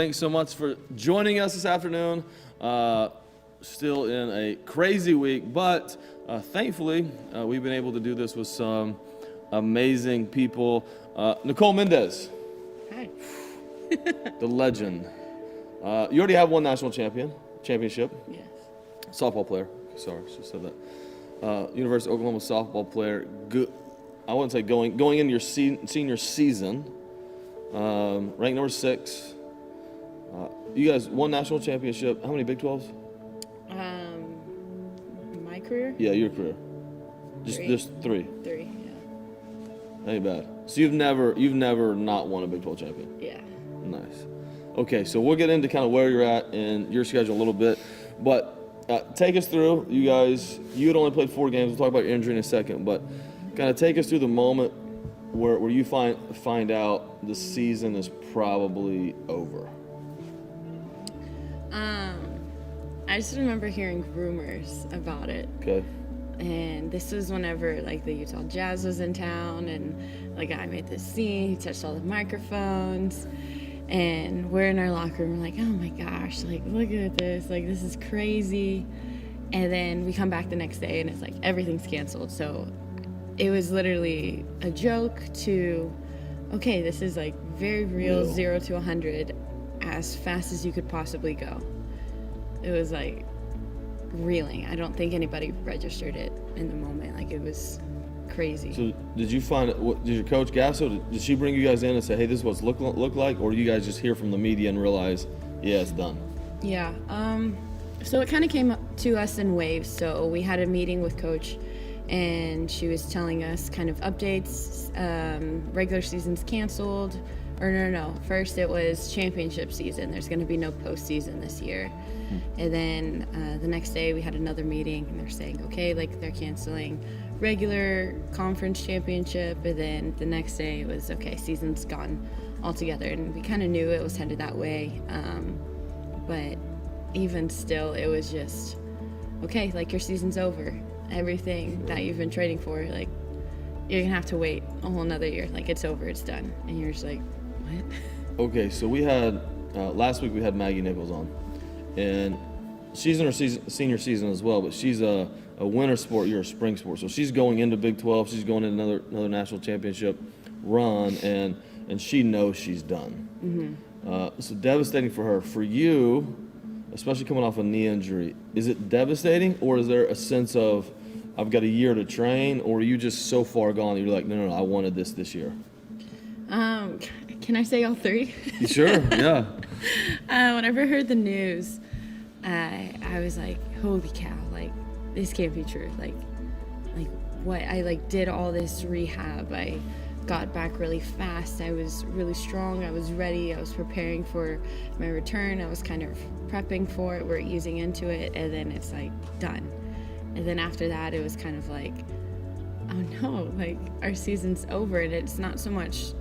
Thanks so much for joining us this afternoon. Still in a crazy week, but thankfully we've been able to do this with some amazing people. Nicole Mendes. Hi. The legend. You already have one national championship. Yes. Softball player. Sorry, just said that. University of Oklahoma softball player. Good. I wouldn't say going into your senior season. Ranked number 6. You guys won national championship. How many Big 12s? My career? Yeah, your career. Just 3. 3, yeah. Ain't bad. So you've never not won a Big 12 champion. Yeah. Nice. Okay, so we'll get into kind of where you're at in your schedule a little bit, but take us through. You guys, you had only played 4 games. We'll talk about your injury in a second, but kind of take us through the moment where you find out the season is probably over. I just remember hearing rumors about it. Okay. And this was whenever like the Utah Jazz was in town, and like I made this scene, he touched all the microphones, and we're in our locker room, we're like, oh my gosh, like look at this, like this is crazy. And then we come back the next day and it's like everything's canceled. So it was literally a joke to, okay, this is like very real. 0 to 100 as fast as you could possibly go. It was like reeling. I don't think anybody registered it in the moment. Like it was crazy. So did you find did your coach Gasso, did she bring you guys in and say, hey, this is what's look like, or do you guys just hear from the media and realize, yeah, it's done? Yeah. So it kind of came up to us in waves. So we had a meeting with coach, and she was telling us kind of updates. Regular season's canceled. Or no. First it was championship season. There's going to be no postseason this year. And then the next day we had another meeting, and they're saying, okay, like they're canceling regular conference championship. And then the next day it was, okay, season's gone altogether. And we kind of knew it was headed that way. But even still, it was just, okay, like your season's over. Everything that you've been training for, like you're gonna have to wait a whole nother year. Like it's over, it's done. And you're just like, what? Okay, so we had last week we had Maggie Nichols on, and she's in her senior season as well, but she's a winter sport, you're a spring sport. So she's going into Big 12, she's going into another national championship run, and she knows she's done. Mm-hmm. So devastating for her. For you, especially coming off a knee injury, is it devastating, or is there a sense of, I've got a year to train, or are you just so far gone that you're like, no, I wanted this year? Can I say all 3? Sure, yeah. Whenever I heard the news, I was like, holy cow, like this can't be true. Like what? I like did all this rehab. I got back really fast. I was really strong. I was ready. I was preparing for my return. I was kind of prepping for it. We're easing into it, and then it's like done. And then after that, it was kind of like, oh no, like our season's over. And it's not so much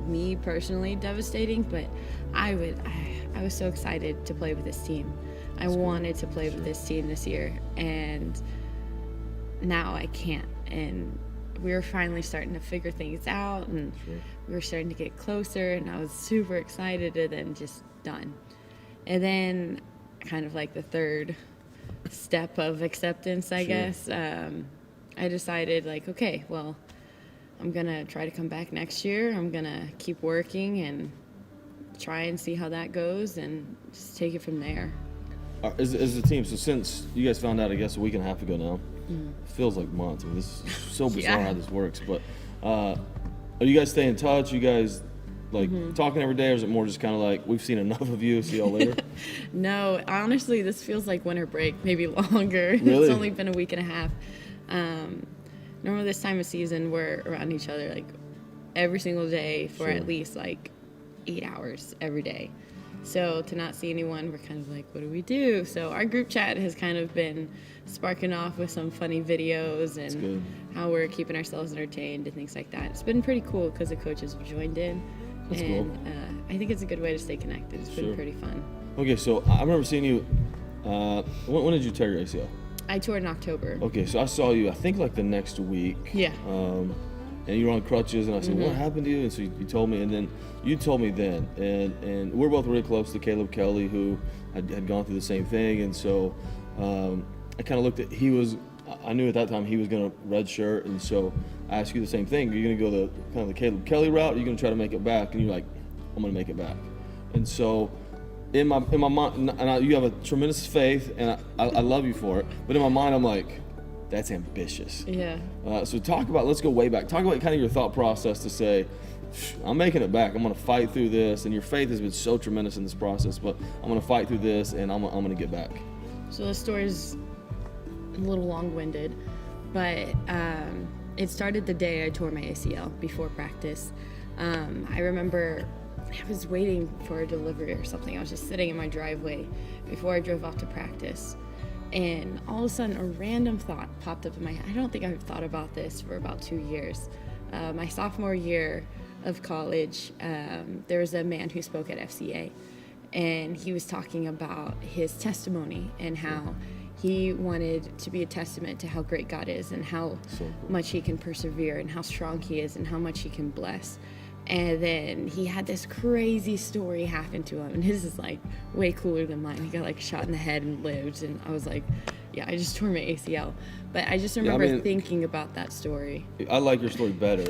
me personally devastating, but I was so excited to play with this team. I wanted to play with this team this year, and now I can't. And we were finally starting to figure things out, and we were starting to get closer, and I was super excited, and then just done. And then kind of like the third step of acceptance, I guess, I decided like, okay, well, I'm gonna try to come back next year. I'm gonna keep working and try and see how that goes, and just take it from there. As a team, so since you guys found out, I guess a week and a half ago now, it feels like months. I mean, this is so bizarre how this works. But are you guys staying in touch? You guys like talking every day, or is it more just kind of like, we've seen enough of you, see y'all later? No, honestly, this feels like winter break, maybe longer. Really? It's only been a week and a half. Normally this time of season, we're around each other like every single day for at least like 8 hours every day. So to not see anyone, we're kind of like, what do we do? So our group chat has kind of been sparking off with some funny videos and how we're keeping ourselves entertained and things like that. It's been pretty cool because the coaches have joined in. That's and cool. I think it's a good way to stay connected. It's been pretty fun. Okay, so I remember seeing you, when did you tear your ACL? I toured in October. Okay, so I saw you, I think like the next week. Yeah. and you were on crutches, and I said, what happened to you? And so you told me, and then you told me then, and we're both really close to Caleb Kelly, who had gone through the same thing, and so I kind of looked at, I knew at that time he was going to redshirt, and so I asked you the same thing. Are you going to go the kind of the Caleb Kelly route, or are you going to try to make it back? And you're like, I'm going to make it back. And so in my mind, and you have a tremendous faith, and I love you for it, but in my mind I'm like, that's ambitious. Yeah. So let's go way back. Talk about kind of your thought process to say, I'm making it back. I'm going to fight through this, and your faith has been so tremendous in this process, but I'm going to fight through this, and I'm going to get back. So the story's a little long-winded, but it started the day I tore my ACL before practice. I remember I was waiting for a delivery or something. I was just sitting in my driveway before I drove off to practice, and all of a sudden a random thought popped up in my head. I don't think I've thought about this for about 2 years. My sophomore year of college, there was a man who spoke at FCA, and he was talking about his testimony and how he wanted to be a testament to how great God is and how much he can persevere and how strong he is and how much he can bless. And then he had this crazy story happen to him, and his is like way cooler than mine. He got like shot in the head and lived, and I was like, yeah, I just tore my ACL. But I just remember thinking about that story. I like your story better.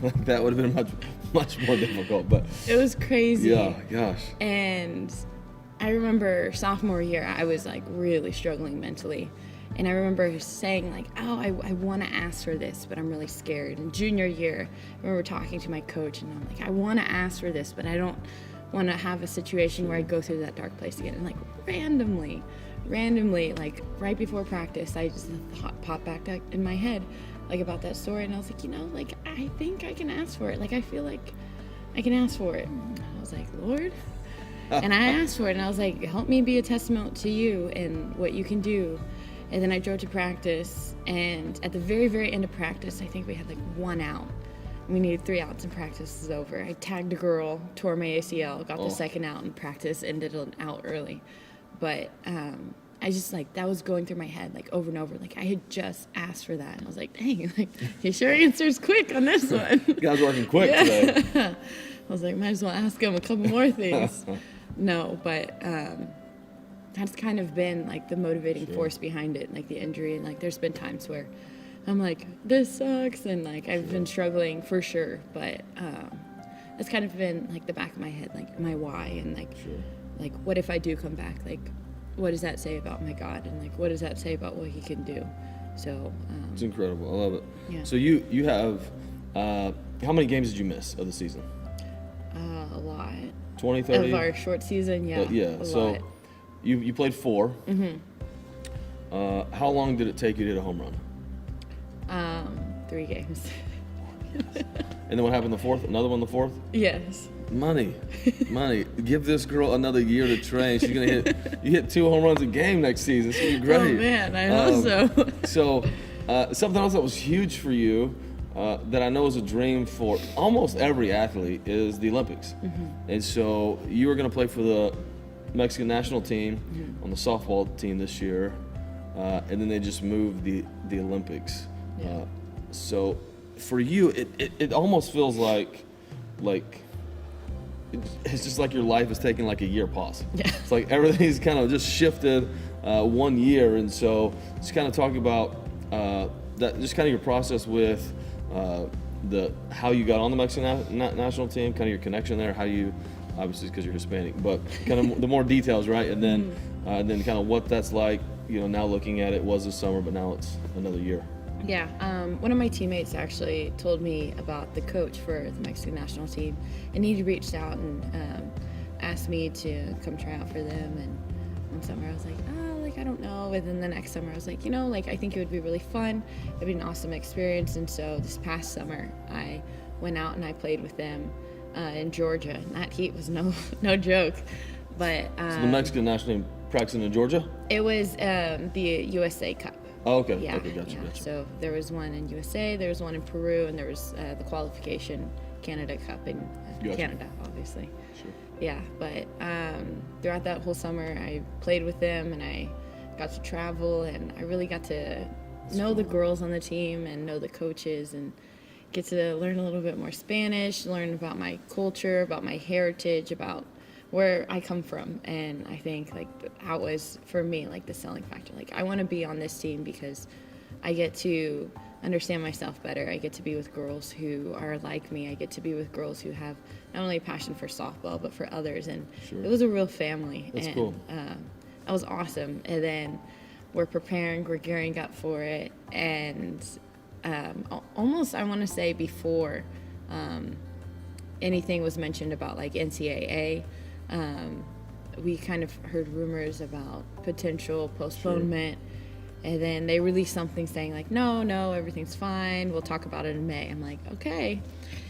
Like, that would have been much more difficult, but it was crazy. Yeah, gosh. And I remember sophomore year, I was like really struggling mentally. And I remember saying like, oh, I want to ask for this, but I'm really scared. And junior year, I remember talking to my coach, and I'm like, I want to ask for this, but I don't want to have a situation where I go through that dark place again. And like randomly, like right before practice, I just popped back in my head like about that story. And I was like, like I think I can ask for it. Like I feel like I can ask for it. And I was like, Lord. And I asked for it, and I was like, help me be a testament to you and what you can do. And then I drove to practice, and at the very, very end of practice, I think we had like 1 out. We needed 3 outs, and practice was over. I tagged a girl, tore my ACL, got the second out, and practice ended an out early. But I just like, that was going through my head like over and over. Like I had just asked for that, and I was like, dang, like he sure answers quick on this one. You guys working quick today. I was like, might as well ask him a couple more things. No, but that's kind of been like the motivating force behind it, like the injury. And like there's been times where I'm like, this sucks, and like I've been struggling for sure, but it's kind of been like the back of my head, like my why, and like what if I do come back, like what does that say about my God, and like what does that say about what he can do? So it's incredible. I love it. Yeah. So you have how many games did you miss of the season? A lot. 20, 30? Of our short season, yeah. Yeah. So lot. You played 4. Mm-hmm. How long did it take you to hit a home run? 3 games. And then what happened the fourth? Another one the fourth? Yes. Money. Give this girl another year to train. She's gonna hit 2 home runs a game next season. It's gonna be great. Oh man, I hope so. So something else that was huge for you, that I know is a dream for almost every athlete, is the Olympics. Mm-hmm. And so you were gonna play for the Mexican national team on the softball team this year, and then they just moved the Olympics. Yeah. So for you, it almost feels like it's just like your life is taking like a year pause. Yeah. It's like everything's kind of just shifted 1 year, and so just kind of talk about that, just kind of your process with how you got on the Mexican national team, kind of your connection there, how you, obviously because you're Hispanic, but kind of the more details, right? And then then kind of what that's like, now looking at it, was this summer, but now it's another year. Yeah, one of my teammates actually told me about the coach for the Mexican national team, and he reached out and asked me to come try out for them. And one summer I was like, I don't know. And then the next summer I was like, I think it would be really fun. It'd be an awesome experience. And so this past summer I went out and I played with them in Georgia. And that heat was no joke. But so the Mexican national team practicing in Georgia? It was the USA Cup. Oh, okay. Yeah, Okay, gotcha. So there was one in USA, there was one in Peru, and there was the qualification Canada Cup in Canada, obviously. Sure. Yeah, but throughout that whole summer, I played with them, and I got to travel, and I really got to know the girls on the team and know the coaches, and get to learn a little bit more Spanish, learn about my culture, about my heritage, about where I come from. And I think like that was for me like the selling factor. Like I want to be on this team because I get to understand myself better. I get to be with girls who are like me. I get to be with girls who have not only a passion for softball but for others. And it was a real family. That's and cool. That was awesome. And then we're preparing, we're gearing up for it, and almost I want to say before anything was mentioned about like NCAA, we kind of heard rumors about potential postponement. Sure. And then they released something saying like, no, everything's fine. We'll talk about it in May. I'm like, okay.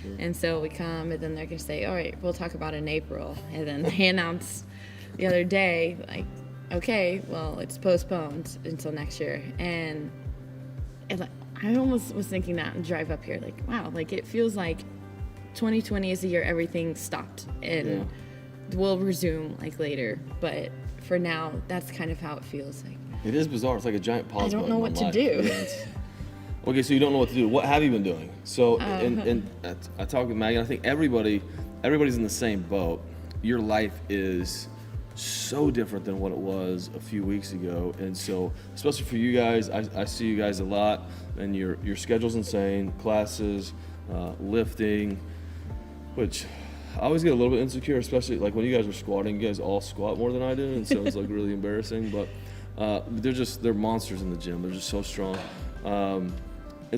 Sure. And so we come, and then they're going to say, all right, we'll talk about it in April. And then they announced the other day, like, okay, well, it's postponed until next year. And I almost was thinking that and drive up here, like, wow, like it feels like 2020 is the year everything stopped. And we'll resume like later. But for now, that's kind of how it feels like. It is bizarre. It's like a giant pause button. I don't know what to do. Yeah, okay, so you don't know what to do. What have you been doing? So, and I talk with Maggie, and I think everybody's in the same boat. Your life is so different than what it was a few weeks ago, and so especially for you guys, I see you guys a lot, and your schedule's insane. Classes, lifting, which I always get a little bit insecure, especially like when you guys are squatting. You guys all squat more than I do, and so it's like really embarrassing, but. They're monsters in the gym. They're just so strong, and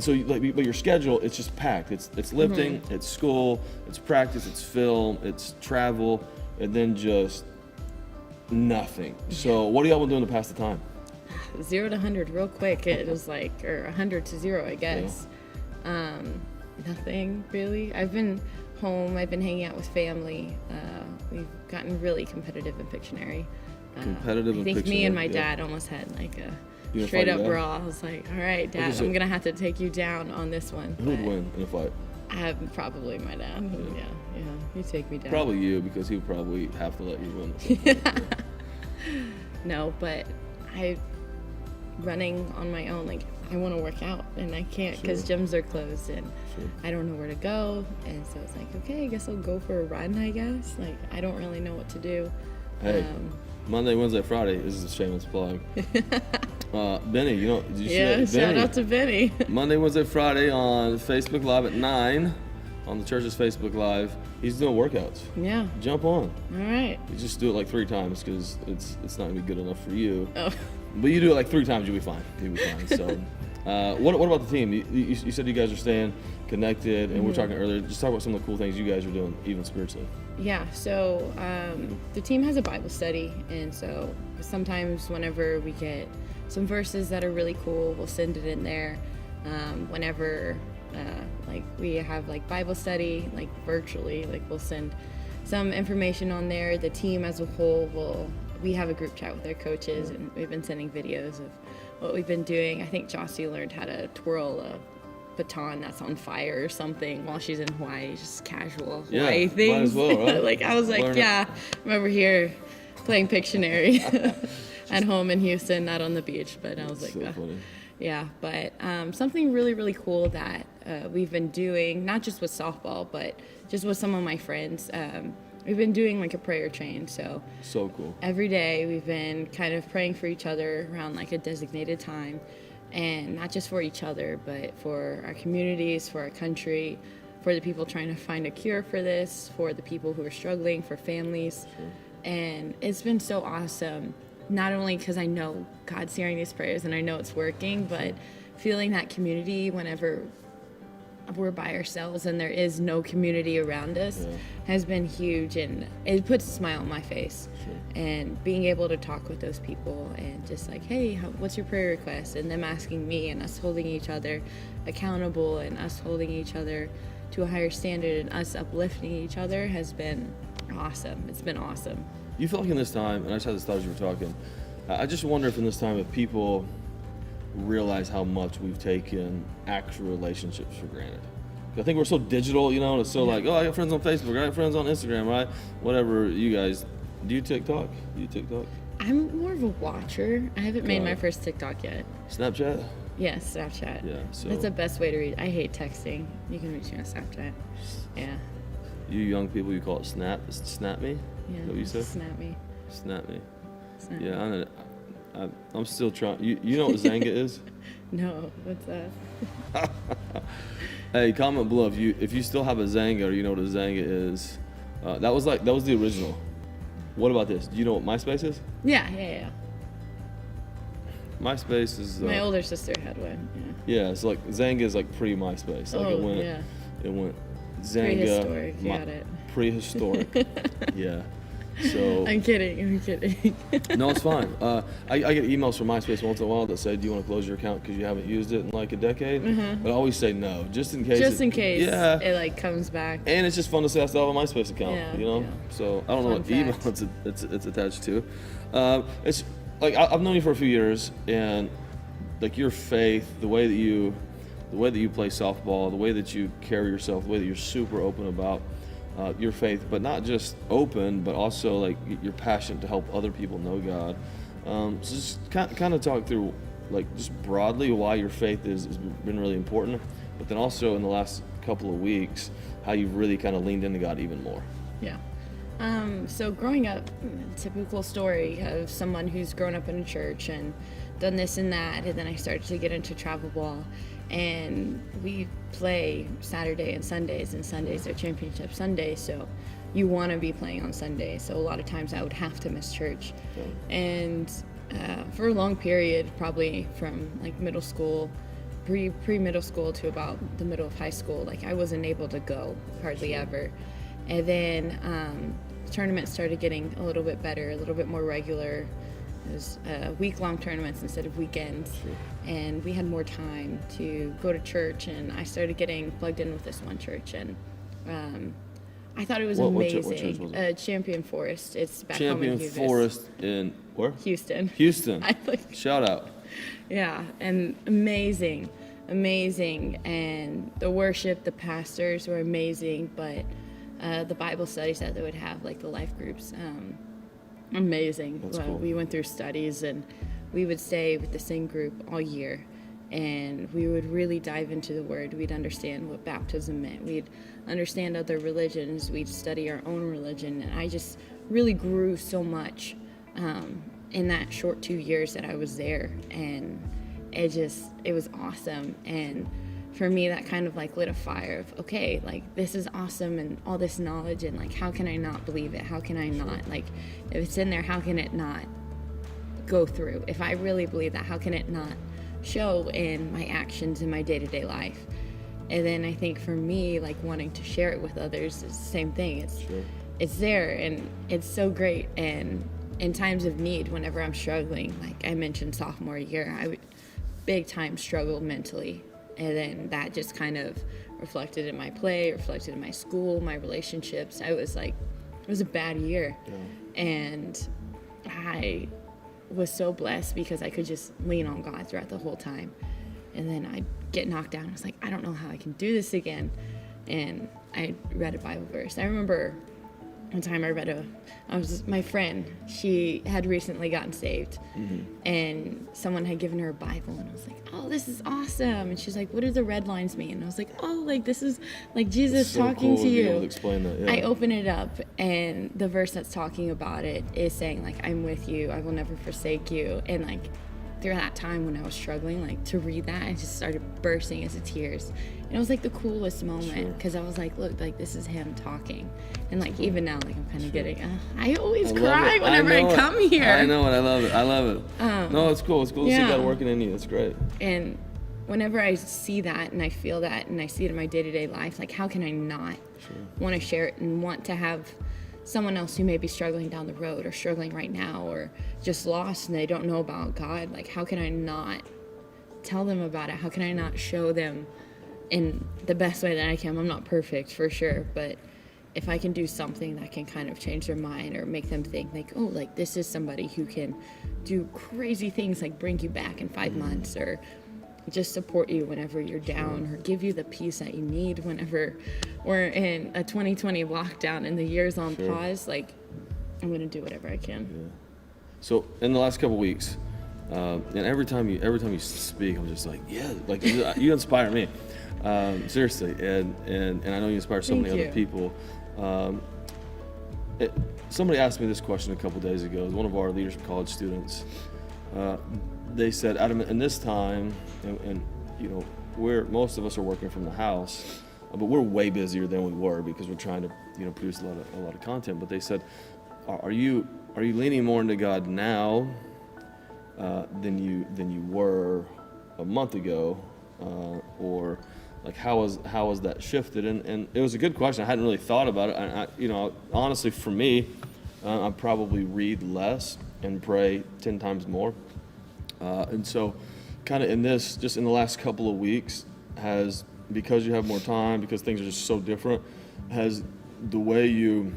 so like, but your schedule, it's just packed. It's lifting, it's school, it's practice, it's film, it's travel, and then just nothing. So what are y'all been doing to pass the time? 0 to 100 real quick. It was like, or 100 to 0, I guess. Yeah. Nothing really. I've been home. I've been hanging out with family. We've gotten really competitive in Pictionary. I think me and my dad almost had like a straight up brawl. I was like, all right, Dad, I'm going to have to take you down on this one. Who would win in a fight? Probably my dad. Yeah, he'd take me down. Probably you, because he would probably have to let you win. No, but running on my own, like I want to work out and I can't because gyms are closed and I don't know where to go. And so it's like, okay, I guess I'll go for a run, I guess. Like I don't really know what to do. Hey. Monday, Wednesday, Friday. This is a shameless plug. Benny, did you see that? Shout out to Benny. Monday, Wednesday, Friday on Facebook Live at 9 on the church's Facebook Live. He's doing workouts. Yeah. Jump on. All right. You just do it like 3 times because it's not going to be good enough for you. Oh. But you do it like 3 times, you'll be fine. So, what about the team? You said you guys are staying connected, and we were talking earlier. Just talk about some of the cool things you guys are doing, even spiritually. Yeah, so the team has a Bible study, and so sometimes whenever we get some verses that are really cool, we'll send it in there. Whenever like we have like Bible study, like virtually, like we'll send some information on there. The team as a whole we have a group chat with our coaches, and we've been sending videos of what we've been doing. I think Jossie learned how to twirl a baton that's on fire or something while she's in Hawaii, just casual Hawaii things. Might as well, right? Like I was like, I'm over here playing Pictionary at home in Houston, not on the beach, but I was like, funny. Yeah, but something really, really cool that we've been doing, not just with softball, but just with some of my friends. We've been doing like a prayer chain, so cool. Every day we've been kind of praying for each other around like a designated time. And not just for each other, but for our communities, for our country, for the people trying to find a cure for this, for the people who are struggling, for families. And it's been so awesome, not only because I know God's hearing these prayers and I know it's working, but feeling that community whenever we're by ourselves and there is no community around us has been huge, and it puts a smile on my face. And being able to talk with those people and just like, hey, what's your prayer request? And them asking me, and us holding each other accountable, and us holding each other to a higher standard, and us uplifting each other has been awesome. It's been awesome. You feel like in this time, and I just had this thought as you were talking, I just wonder if in this time if people realize how much we've taken actual relationships for granted. I think we're so digital, and it's so like, oh, I got friends on Facebook, I got friends on Instagram, right? Whatever you guys, do you TikTok? I'm more of a watcher. I haven't made my first TikTok yet. Snapchat? Yes, Snapchat. Yeah, so That's the best way to read. I hate texting. You can reach me on Snapchat. Yeah. you young people, you call it snap me? Yeah. Is that what you said? Snap me. Snap me. Snap Yeah, me. I'm still trying. You know what Zanga is? No, what's that? Hey, comment below if you still have a Zanga or you know what a Zanga is. That was the original. What about this? Do you know what MySpace is? Yeah. MySpace is My older sister had one. yeah. It's like Zanga is like pre-MySpace. Like it went Zanga. Prehistoric. Got it. Prehistoric. Yeah. So I'm kidding. no, it's fine. I get emails from MySpace once in a while that say, "Do you want to close your account because you haven't used it in like a decade?" But I always say no, just in case. Just in case. Yeah. It like comes back. And it's just fun to say I still have a MySpace account. Yeah, You know. yeah. So I don't know Fun what email fact. it's attached to. It's like I've known you for a few years, and like your faith, the way that you play softball, the way that you carry yourself, the way that you're super open about your faith, but not just open, but also like you're passionate to help other people know God. So just kind of talk through like just broadly why your faith has been really important, but then also in the last couple of weeks how you've really kind of leaned into God even more. Yeah. So growing up, typical story of someone who's grown up in a church and done this and that, and then I started to get into travel ball, and we play Saturday and Sundays are championship Sundays, so you want to be playing on Sunday. So a lot of times I would have to miss church, and for a long period, probably from like middle school, pre-middle school to about the middle of high school, like I wasn't able to go hardly ever. And then tournaments started getting a little bit better, a little bit more regular. It was week-long tournaments instead of weekends. And we had more time to go to church, and I started getting plugged in with this one church, and I thought it was amazing. What church was it? Champion Forest. It's back Champion home in Forest in where? Houston. Houston. I like, Shout out. yeah, and amazing, and the worship, the pastors were amazing, but the Bible studies that they would have, like the life groups, amazing. That's cool. We went through studies, and we would stay with the same group all year, and we would really dive into the Word. We'd understand what baptism meant. We'd understand other religions. We'd study our own religion, and I just really grew so much in that short 2 years that I was there, and it was awesome. And for me, that kind of like lit a fire of, okay, like this is awesome and all this knowledge, and like how can I not believe it? How can I not, like, if it's in there, how can it not go through? If I really believe that, how can it not show in my actions in my day-to-day life? And then I think for me, like wanting to share it with others is the same thing. It's there, and it's so great. And in times of need, whenever I'm struggling, like I mentioned sophomore year, I would big time struggle mentally. And then that just kind of reflected in my play, reflected in my school, my relationships. It was a bad year. Yeah. And I was so blessed because I could just lean on God throughout the whole time. And then I'd get knocked down. I was like, I don't know how I can do this again. And I read a Bible verse. I remember one time my friend, she had recently gotten saved, and someone had given her a Bible, and I was like, oh, this is awesome. And she's like, what do the red lines mean? And I was like, oh, like this is like Jesus so talking cool to you. Able to explain that, yeah. I open it up, and the verse that's talking about it is saying like, I'm with you, I will never forsake you. And like through that time when I was struggling, like to read that, I just started bursting into tears. And it was like the coolest moment, because I was like, look, like this is him talking. And like even now, like I'm kind of getting, I always cry whenever I come here. I know it. I love it. No, it's cool. It's cool to see God working in you. It's great. And whenever I see that and I feel that and I see it in my day-to-day life, like how can I not want to share it and want to have someone else who may be struggling down the road or struggling right now or just lost and they don't know about God, like how can I not tell them about it? How can I not show them in the best way that I can? I'm not perfect for sure, but if I can do something that can kind of change their mind or make them think like, oh, like this is somebody who can do crazy things like bring you back in 5 months or just support you whenever you're down or give you the peace that you need whenever we're in a 2020 lockdown and the year's on pause, like I'm going to do whatever I can. Yeah. So in the last couple weeks, And every time you speak, I'm just like, yeah, like you inspire me, seriously. And I know you inspire so Thank many you. other people. Somebody asked me this question a couple days ago. It was one of our leadership college students. They said, Adam, in this time, and you know, most of us are working from the house, but we're way busier than we were because we're trying to, you know, produce a lot of content. But they said, are you leaning more into God now than you were a month ago, or like how has that shifted? And it was a good question. I hadn't really thought about it. You know, honestly, for me, I probably read less and pray 10 times more. And so, kind of in the last couple of weeks, because you have more time, because things are just so different, has the way you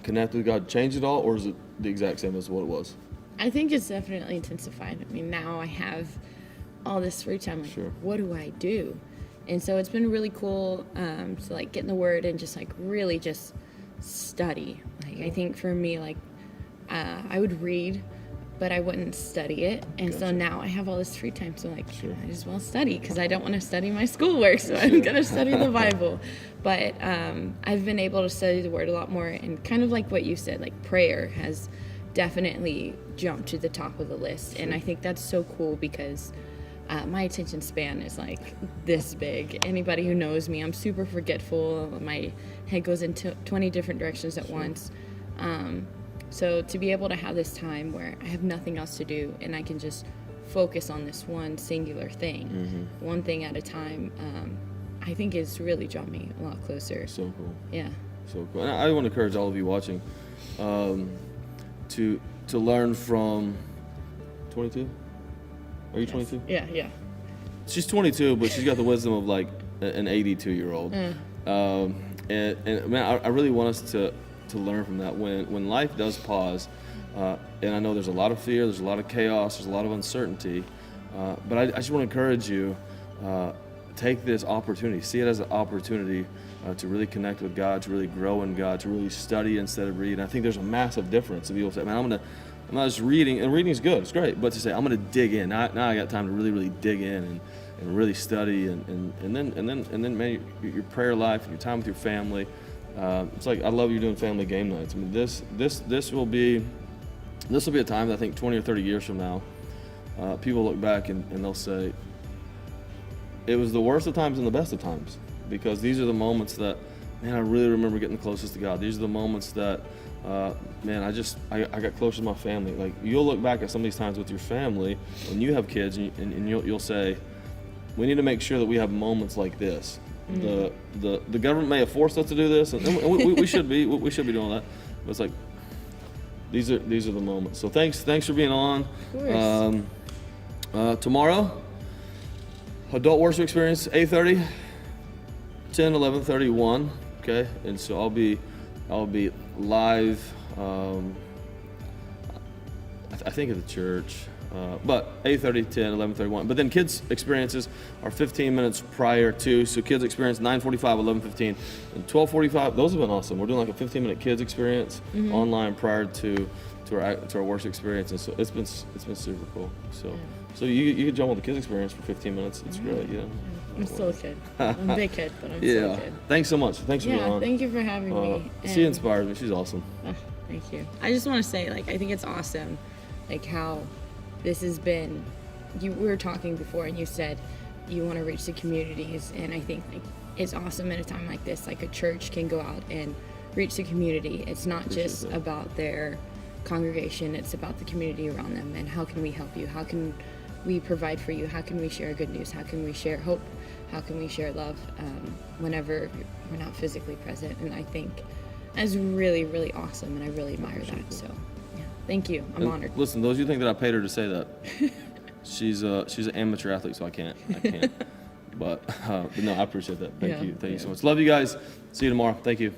connect with God changed at all, or is it the exact same as what it was? I think it's definitely intensified. I mean, now I have all this free time. Like, Sure. What do I do? And so it's been really cool to like get in the Word and just like really just study. Like I think for me, like I would read, but I wouldn't study it. And so Gotcha. now I have all this free time. So like Sure. I just want to study because I don't want to study my schoolwork. So I'm going to study the Bible. But I've been able to study the Word a lot more. And kind of like what you said, like prayer has definitely jumped to the top of the list. And I think that's so cool because my attention span is like this big. Anybody who knows me, I'm super forgetful. My head goes into 20 different directions at once. So to be able to have this time where I have nothing else to do and I can just focus on this one singular thing, one thing at a time, I think it's really drawn me a lot closer. So cool. Yeah. So cool. And I want to encourage all of you watching to learn from 22. Are you 22? Yeah. She's 22, but she's got the wisdom of like an 82-year-old. And man, I really want us to learn from that. When life does pause, and I know there's a lot of fear, there's a lot of chaos, there's a lot of uncertainty, but I just want to encourage you, take this opportunity, see it as an opportunity to really connect with God, to really grow in God, to really study instead of read. And I think there's a massive difference. If people say, man, I'm not just reading, and reading is good, it's great, but to say I'm going to dig in. Now I got time to really dig in and really study, and then man, your prayer life and your time with your family. It's like I love you doing family game nights. I mean, this will be a time that I think 20 or 30 years from now, people look back and they'll say it was the worst of times and the best of times, because these are the moments that, man, I really remember getting the closest to God. These are the moments that, man, I got close to my family. Like, you'll look back at some of these times with your family when you have kids, and you'll say, we need to make sure that we have moments like this. The government may have forced us to do this, and we should be doing that. But it's like these are the moments. So thanks for being on. Of course. Tomorrow, adult worship experience, 8:30, 10, 11:31. Okay, and so I'll be live. I think at the church. But 8:30, 10, 11:31. But then kids' experiences are 15 minutes prior to. So kids' experience 9:45, 11:15, and 12:45. Those have been awesome. We're doing like a 15-minute kids' experience online prior to our worship experience, and so it's been super cool. So you can jump on the kids' experience for 15 minutes. It's great. Yeah. I'm still a kid. I'm a big kid, but I'm still a kid. Thanks so much. Thanks for being on. Thank you for having me. She inspires me. She's awesome. Thank you. I just want to say, like, I think it's awesome, like, how this has been. We were talking before, and you said you want to reach the communities, and I think, like, it's awesome at a time like this. Like, a church can go out and reach the community. It's not just about their congregation. It's about the community around them, and how can we help you? How can we provide for you? How can we share good news? How can we share hope? How can we share love whenever we're not physically present? And I think that's really, really awesome, and I really admire that. So, yeah, thank you. I'm honored. Listen, those of you think that I paid her to say that, she's an amateur athlete, so I can't. But no, I appreciate that. Thank you so much. Love you guys. See you tomorrow. Thank you.